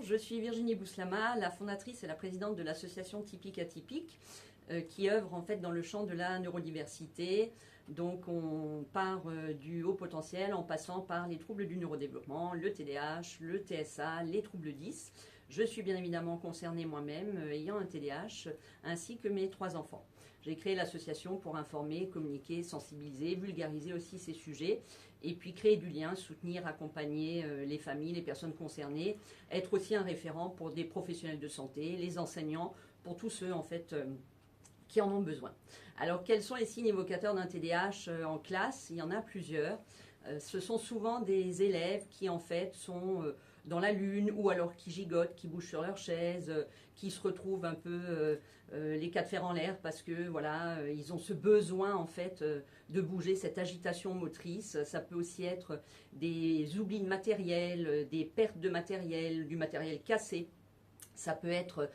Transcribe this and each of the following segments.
Je suis Virginie Bouslama, la fondatrice et la présidente de l'association Typique Atypique, qui œuvre en fait dans le champ de la neurodiversité. Donc on part du haut potentiel en passant par les troubles du neurodéveloppement, le TDAH, le TSA, les troubles 10. Je suis bien évidemment concernée moi-même ayant un TDAH ainsi que mes 3 enfants. J'ai créé l'association pour informer, communiquer, sensibiliser, vulgariser aussi ces sujets et puis créer du lien, soutenir, accompagner les familles, les personnes concernées, être aussi un référent pour des professionnels de santé, les enseignants, pour tous ceux en fait qui en ont besoin. Alors quels sont les signes évocateurs d'un TDAH en classe? Il y en a plusieurs. Ce sont souvent des élèves qui en fait sont dans la lune ou alors qui gigotent, qui bougent sur leur chaise, qui se retrouvent un peu les quatre fers en l'air parce que voilà, ils ont ce besoin en fait de bouger, cette agitation motrice. Ça peut aussi être des oublis de matériel, des pertes de matériel, du matériel cassé. Ça peut être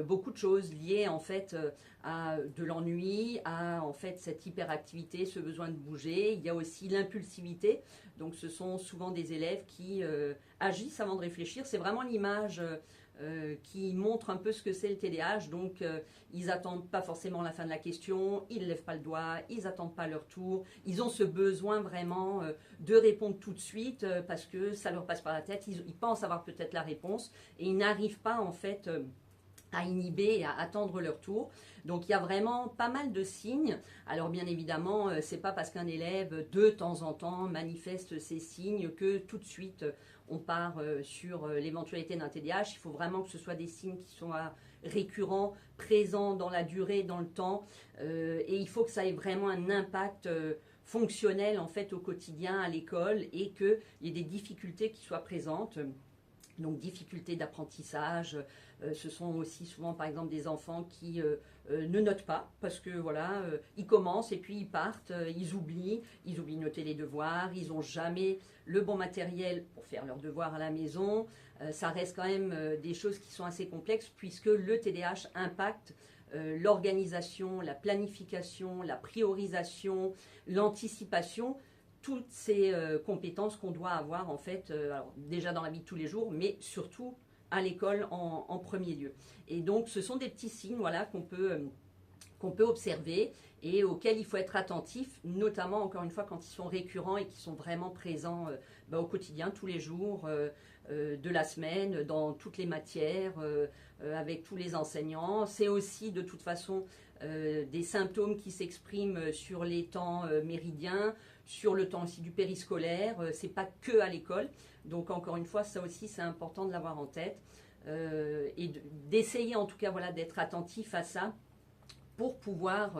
beaucoup de choses liées en fait à de l'ennui, à en fait cette hyperactivité, ce besoin de bouger. Il y a aussi l'impulsivité. Donc ce sont souvent des élèves qui agissent avant de réfléchir. C'est vraiment l'image qui montre un peu ce que c'est le TDAH. Donc ils n'attendent pas forcément la fin de la question, ils ne lèvent pas le doigt, ils n'attendent pas leur tour. Ils ont ce besoin vraiment de répondre tout de suite parce que ça leur passe par la tête. Ils pensent avoir peut-être la réponse et ils n'arrivent pas en fait à inhiber et à attendre leur tour. Donc il y a vraiment pas mal de signes. Alors bien évidemment, c'est pas parce qu'un élève de temps en temps manifeste ces signes que tout de suite on part sur l'éventualité d'un TDAH. Il faut vraiment que ce soit des signes qui soient récurrents, présents dans la durée, dans le temps, et il faut que ça ait vraiment un impact fonctionnel en fait au quotidien à l'école et qu'il y ait des difficultés qui soient présentes. Donc difficultés d'apprentissage, ce sont aussi souvent par exemple des enfants qui ne notent pas parce que voilà, ils commencent et puis ils partent, ils oublient de noter les devoirs, ils n'ont jamais le bon matériel pour faire leurs devoirs à la maison. Ça reste quand même des choses qui sont assez complexes puisque le TDAH impacte l'organisation, la planification, la priorisation, l'anticipation, toutes ces compétences qu'on doit avoir en fait, alors déjà dans la vie de tous les jours, mais surtout à l'école en premier lieu. Et donc ce sont des petits signes voilà, qu'on peut observer et auxquels il faut être attentif, notamment encore une fois quand ils sont récurrents et qui sont vraiment présents au quotidien, tous les jours de la semaine, dans toutes les matières, avec tous les enseignants. C'est aussi de toute façon des symptômes qui s'expriment sur les temps méridiens, sur le temps aussi du périscolaire, c'est pas que à l'école. Donc encore une fois, ça aussi c'est important de l'avoir en tête et d'essayer en tout cas voilà, d'être attentif à ça pour pouvoir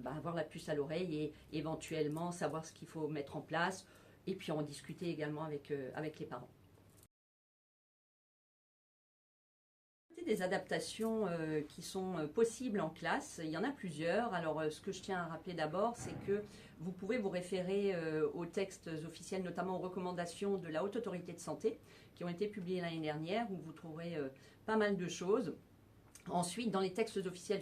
avoir la puce à l'oreille et éventuellement savoir ce qu'il faut mettre en place et puis en discuter également avec les parents. Des adaptations qui sont possibles en classe, il y en a plusieurs. Alors ce que je tiens à rappeler d'abord, c'est que vous pouvez vous référer aux textes officiels, notamment aux recommandations de la Haute Autorité de Santé qui ont été publiées l'année dernière, où vous trouverez pas mal de choses. Ensuite, dans les textes officiels,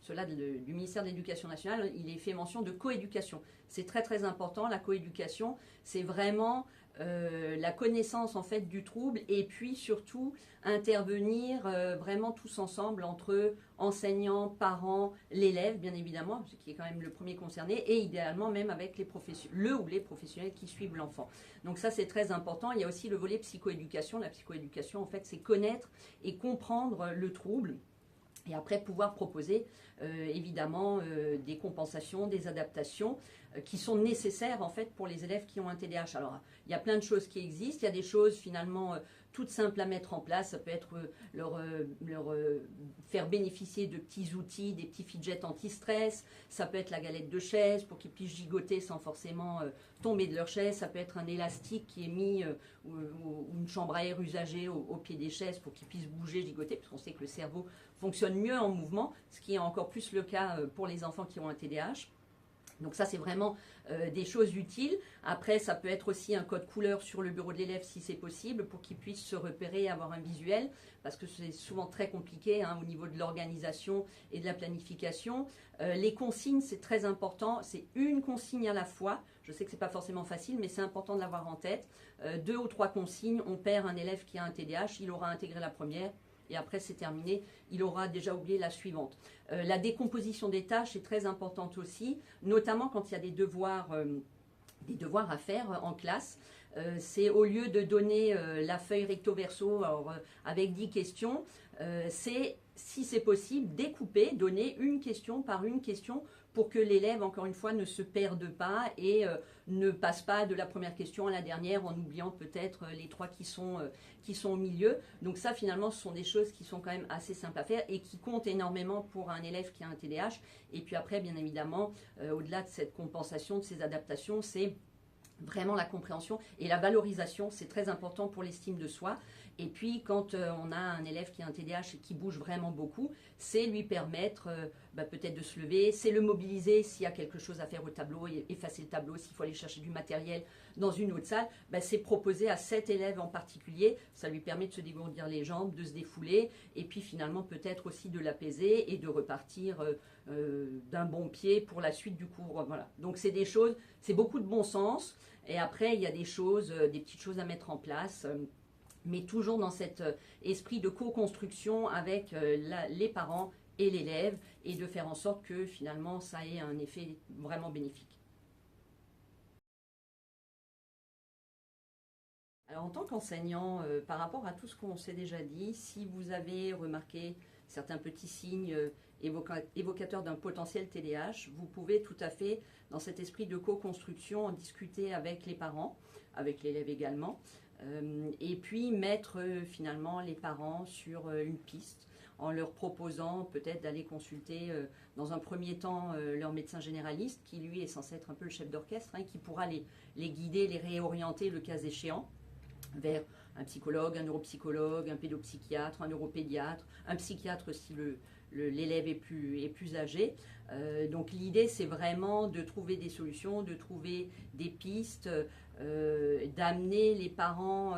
ceux-là du ministère de l'Éducation nationale, il est fait mention de coéducation. C'est très très important, la coéducation, c'est vraiment la connaissance en fait du trouble et puis surtout intervenir vraiment tous ensemble entre enseignants, parents, l'élève bien évidemment, ce qui est quand même le premier concerné, et idéalement même avec le ou les professionnels qui suivent l'enfant. Donc ça c'est très important. Il y a aussi le volet psychoéducation. La psychoéducation en fait c'est connaître et comprendre le trouble. Et après, pouvoir proposer évidemment des compensations, des adaptations qui sont nécessaires en fait pour les élèves qui ont un TDAH. Alors, il y a plein de choses qui existent. Il y a des choses finalement toutes simples à mettre en place. Ça peut être leur faire bénéficier de petits outils, des petits fidgets anti-stress. Ça peut être la galette de chaise pour qu'ils puissent gigoter sans forcément tomber de leur chaise. Ça peut être un élastique qui est mis ou une chambre à air usagée au pied des chaises pour qu'ils puissent bouger, gigoter, parce qu'on sait que le cerveau fonctionne mieux en mouvement, ce qui est encore plus le cas pour les enfants qui ont un TDAH. Donc ça, c'est vraiment des choses utiles. Après, ça peut être aussi un code couleur sur le bureau de l'élève si c'est possible, pour qu'il puisse se repérer et avoir un visuel, parce que c'est souvent très compliqué au niveau de l'organisation et de la planification. Les consignes, c'est très important. C'est une consigne à la fois. Je sais que ce n'est pas forcément facile, mais c'est important de l'avoir en tête. 2 ou 3 consignes, on perd un élève qui a un TDAH, il aura intégré la première, et après c'est terminé, il aura déjà oublié la suivante. La décomposition des tâches est très importante aussi, notamment quand il y a des devoirs à faire en classe. C'est au lieu de donner la feuille recto-verso avec 10 questions, c'est, si c'est possible, découper, donner une question par une question pour que l'élève, encore une fois, ne se perde pas et ne passe pas de la première question à la dernière en oubliant peut-être les 3 qui sont au milieu. Donc ça, finalement, ce sont des choses qui sont quand même assez simples à faire et qui comptent énormément pour un élève qui a un TDAH. Et puis après, bien évidemment, au-delà de cette compensation, de ces adaptations, c'est vraiment la compréhension et la valorisation, c'est très important pour l'estime de soi. Et puis quand on a un élève qui a un TDAH et qui bouge vraiment beaucoup, c'est lui permettre peut-être de se lever, c'est le mobiliser s'il y a quelque chose à faire au tableau, effacer le tableau, s'il faut aller chercher du matériel dans une autre salle, c'est proposer à cet élève en particulier, ça lui permet de se dégourdir les jambes, de se défouler et puis finalement peut-être aussi de l'apaiser et de repartir d'un bon pied pour la suite du cours. Voilà. Donc c'est des choses, c'est beaucoup de bon sens. Et après, il y a des choses, des petites choses à mettre en place, mais toujours dans cet esprit de co-construction avec les parents et l'élève, et de faire en sorte que finalement ça ait un effet vraiment bénéfique. Alors en tant qu'enseignant, par rapport à tout ce qu'on s'est déjà dit, si vous avez remarqué certains petits signes évocateurs d'un potentiel TDAH, vous pouvez tout à fait, dans cet esprit de co-construction, en discuter avec les parents, avec l'élève également, et puis mettre finalement les parents sur une piste en leur proposant peut-être d'aller consulter dans un premier temps leur médecin généraliste, qui lui est censé être un peu le chef d'orchestre, qui pourra les guider, les réorienter le cas échéant vers un psychologue, un neuropsychologue, un pédopsychiatre, un neuropédiatre, un psychiatre si l'élève est plus âgé. Donc l'idée, c'est vraiment de trouver des solutions, de trouver des pistes, d'amener les parents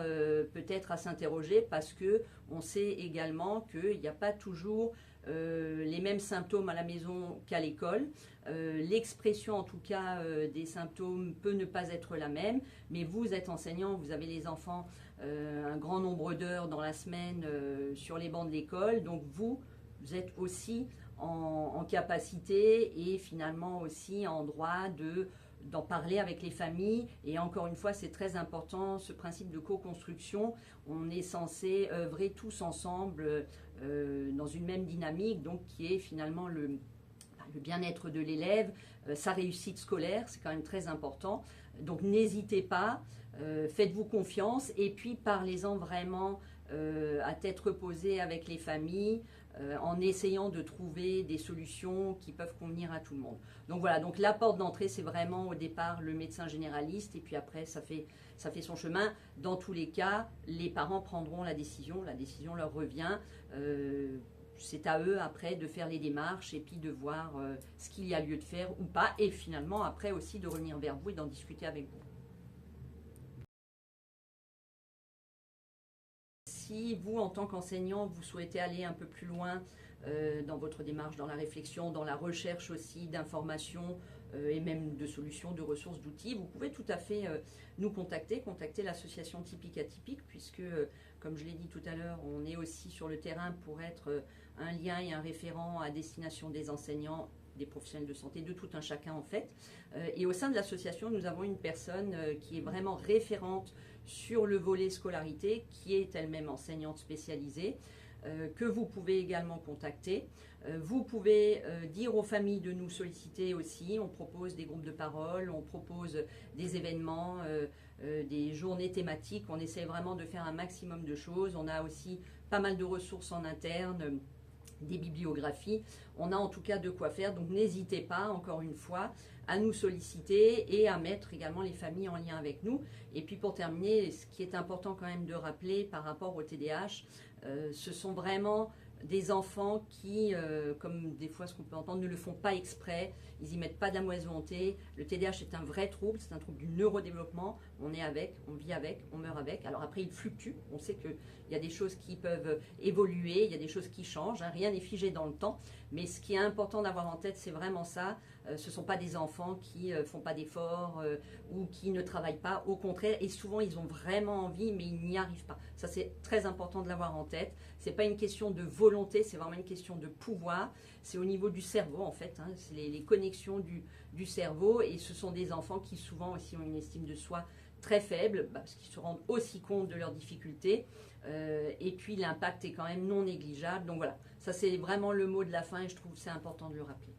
peut-être à s'interroger, parce qu'on sait également qu'il n'y a pas toujours les mêmes symptômes à la maison qu'à l'école. L'expression en tout cas des symptômes peut ne pas être la même, mais vous êtes enseignant, vous avez les enfants un grand nombre d'heures dans la semaine sur les bancs de l'école, donc vous êtes aussi en capacité et finalement aussi en droit d'en parler avec les familles. Et encore une fois, c'est très important, ce principe de co-construction. On est censé œuvrer tous ensemble dans une même dynamique, donc qui est finalement le bien-être de l'élève, sa réussite scolaire, c'est quand même très important. Donc n'hésitez pas, faites-vous confiance et puis parlez-en vraiment à tête reposée avec les familles, en essayant de trouver des solutions qui peuvent convenir à tout le monde. Donc voilà, donc la porte d'entrée, c'est vraiment au départ le médecin généraliste, et puis après ça fait son chemin. Dans tous les cas, les parents prendront la décision leur revient. C'est à eux après de faire les démarches et puis de voir ce qu'il y a lieu de faire ou pas, et finalement après aussi de revenir vers vous et d'en discuter avec vous. Si vous, en tant qu'enseignant, vous souhaitez aller un peu plus loin dans votre démarche, dans la réflexion, dans la recherche aussi d'informations et même de solutions, de ressources, d'outils, vous pouvez tout à fait nous contacter l'association Typique Atypique, puisque, comme je l'ai dit tout à l'heure, on est aussi sur le terrain pour être un lien et un référent à destination des enseignants, des professionnels de santé, de tout un chacun en fait. Et au sein de l'association, nous avons une personne qui est vraiment référente sur le volet scolarité, qui est elle-même enseignante spécialisée, que vous pouvez également contacter. Vous pouvez dire aux familles de nous solliciter aussi. On propose des groupes de parole, on propose des événements, des journées thématiques. On essaie vraiment de faire un maximum de choses. On a aussi pas mal de ressources en interne, des bibliographies. On a en tout cas de quoi faire, donc n'hésitez pas, encore une fois, à nous solliciter et à mettre également les familles en lien avec nous. Et puis pour terminer, ce qui est important quand même de rappeler par rapport au TDAH, ce sont vraiment des enfants qui, comme des fois ce qu'on peut entendre, ne le font pas exprès, ils n'y mettent pas d'amour et de volonté. Le TDAH est un vrai trouble, c'est un trouble du neurodéveloppement. On est avec, on vit avec, on meurt avec. Alors après, il fluctue. On sait qu'il y a des choses qui peuvent évoluer, il y a des choses qui changent. Hein. Rien n'est figé dans le temps. Mais ce qui est important d'avoir en tête, c'est vraiment ça. Ce ne sont pas des enfants qui ne font pas d'efforts ou qui ne travaillent pas. Au contraire, et souvent, ils ont vraiment envie, mais ils n'y arrivent pas. Ça, c'est très important de l'avoir en tête. Ce n'est pas une question de volonté, c'est vraiment une question de pouvoir. C'est au niveau du cerveau, en fait. Hein. C'est les connexions du cerveau. Et ce sont des enfants qui, souvent, aussi ont une estime de soi très faible, parce qu'ils se rendent aussi compte de leurs difficultés. Et puis, l'impact est quand même non négligeable. Donc voilà, ça, c'est vraiment le mot de la fin et je trouve que c'est important de le rappeler.